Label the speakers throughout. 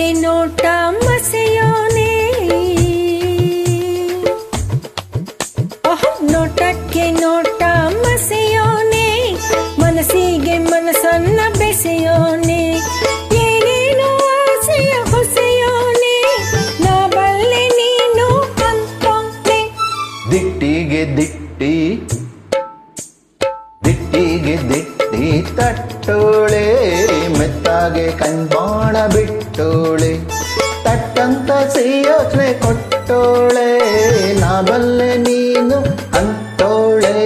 Speaker 1: ನೋಟಕ್ಕೆ ನೋಟ ಮಸೆಯೋನೆ, ನೋಟಕ್ಕೆ ನೋಟ ಮಸೆಯೋನೆ, ಮನಸ್ಸಿಗೆ ಮನಸ್ಸನ್ನ ಬೆಸೆಯೋನೆ, ಏನೇನು ಆಸೆಯ ಹೊಸೆಯೋನೆ, ನಾ ಬಲ್ಲೆ ನೀನು ಅಂತೋನೆ.
Speaker 2: ದಿಟ್ಟಿಗೆ ದಿಟ್ಟಿ ದಿಟ್ಟಿಗೆ ದಿಟ್ಟಿ ತಟ್ಟೋಳೆ, ಮೆತ್ತಾಗೆ ಕಣ್ಬಾಣ ಬಿಟ್ಟೋಳೆ, ತಟ್ಟಂತ ಯೋಚನೆ ಕೊಟ್ಟೋಳೆ, ನಾ ಬಲ್ಲೆ ನೀನು ಅಂತೋಳೆ.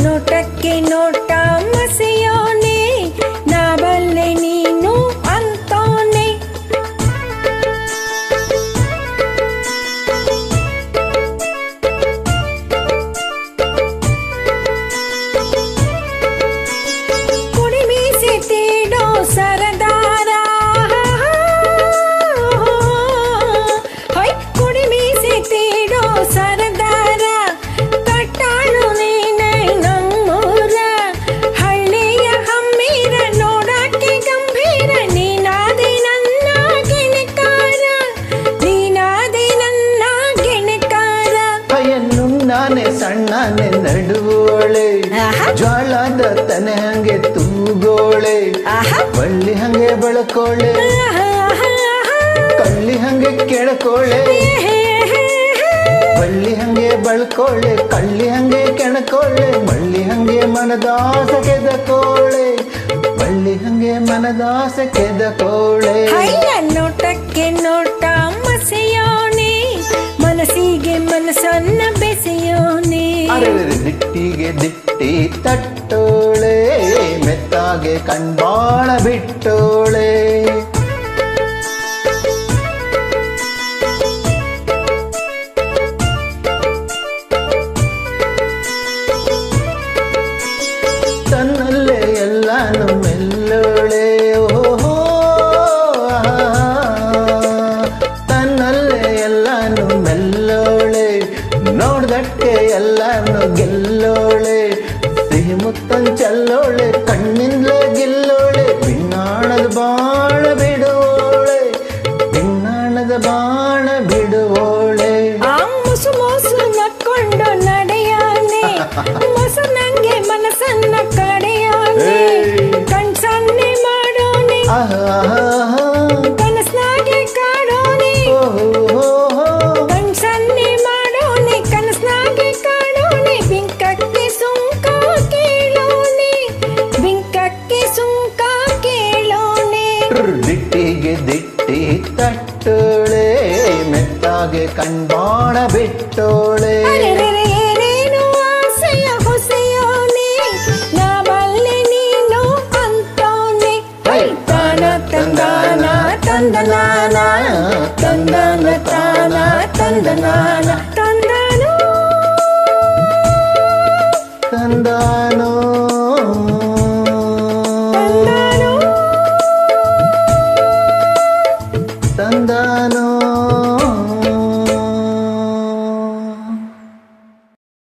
Speaker 1: ನೋಟಕ್ಕೆ ನೋಟ ಮಸೆಯೋನೆ, ನಾ ಬಲ್ಲೆ ನೀನು ಅಂತೋನೆ. ಕುಡಿ ಮೀಸೆ ತೀಡೋ ಸರದಾರ, ಕುಡಿ ಮೀಸೆ ತೀಡೋ ಸರದಾರ, ಕಟ್ಟಾಳು ನೀನೈ ನಮ್ಮೂರ, ಹಳ್ಳಿಯ ಹಮ್ಮೀರ ನೋಡಕ್ಕೆ ಗಂಭೀರ, ನೀನಾದೆ ನನ್ನ ಗೆಣಕಾರ, ನೀನಾದೆ ನನ್ನ ಗೆಣಕಾರ.
Speaker 2: ಕೈಯನ್ನು ನಾನೇ ಸಣ್ಣನೆ ನಡುವೋಳೆ, ಜ್ವಾಳದ ತನೆ ಹಂಗೆ ತೂಗೋಳೆ, ಬಳ್ಳಿ ಹಂಗೆ ಬೆಳಕೋಳೆ, ಕಳ್ಳಿ ಹಂಗೆ ಕೆಳಕೋಳೆ, ಬಳ್ಳಿ ಹಂಗೆ ಬೆಳ್ಕೋಳೆ, ಕಳ್ಳಿ ಹಂಗೆ ಕೆಣಕೋಳೆ, ಬಳ್ಳಿ ಹಂಗೆ ಮನದಾಸೆ ಕೆದಕೋಳೆ, ಬಳ್ಳಿ ಹಂಗೆ ಮನದಾಸೆ ಕೆದಕೋಳೆ.
Speaker 1: ನೋಟಕ್ಕೆ ನೋಟ ಮಸೆಯೋನೆ, ಮನಸ್ಸಿಗೆ ಮನಸ್ಸನ್ನ ಬೆಸೆಯೋನೆ.
Speaker 2: ದಿಟ್ಟಿಗೆ ದಿಟ್ಟಿ ತಟ್ಟೋಳೆ, ಮೆತ್ತಾಗೆ ಕಣ್ಬಾಣ ಬಿಟ್ಟೋಳೆ. ತನ್ನಲ್ಲೇ ಎಲ್ಲಾನು ಮೆಲ್ಲೋಳೆ, ಓಹೋ ತನ್ನಲ್ಲೇ ಎಲ್ಲಾನು ಮೆಲ್ಲೋಳೆ, ನೋಡ್ದಕ್ಕೆ ಎಲ್ಲಾನು ಗೆಲ್ಲೋಳೆ, ಸಿಹಿ ಮುತ್ತನ್ ಚೆಲ್ಲೋಳೆ, ಕಣ್ಣಿಂದಲೇ ಗೆಲ್ಲೋಳೆ, ಭಿನ್ನಾಣದ ಬಾಣ ಬಿಡುವೋಳೆ, ಭಿನ್ನಾಣದ ಬಾಣ ಬಿಡುವೋಳೆ.
Speaker 1: ಮುಸು ಮೋಸು ನಕ್ಕೊಂಡು ನಡೆಯಾನೆ, ಮೊಸು ನಂಗೆ ಮನಸ್ಸನ್ನ ಕಡೆಯಾನೆ, ಕಣ್ಸನ್ನೆ ಮಾಡೋನೆ, ಕನಸ್ನಾಗೆ ಕಾಡೋನೆ, ಕಣ್ಸನ್ನೆ ಮಾಡೋನೆ, ಕನಸ್ನಾಗೆ ಕಾಡೋನೆ, ಬಿಂಕಕ್ಕೆ ಸುಂಕ ಕೇಳೋನೆ, ಬಿಂಕಕ್ಕೆ ಸುಂಕ ಕೇಳೋನೆ.
Speaker 2: ದಿಟ್ಟಿಗೆ ದಿಟ್ಟಿ ತಟ್ಟೋಳೆ, ಮೆತ್ತಾಗೆ ಕಣ್ಬಾಣ ಬಿಟ್ಟೋಳೆ.
Speaker 1: ಏನೇನು ಆಸೆಯ ಹೊಸೆಯೋನೆ, ನಾ ಬಲ್ಲೆ ನೀನು ಅಂತೋನೆ. ತಾನ ತಂದಾನ ತಂದನಾನ, ತಂದನ ತಾನ ತಂದನಾನ.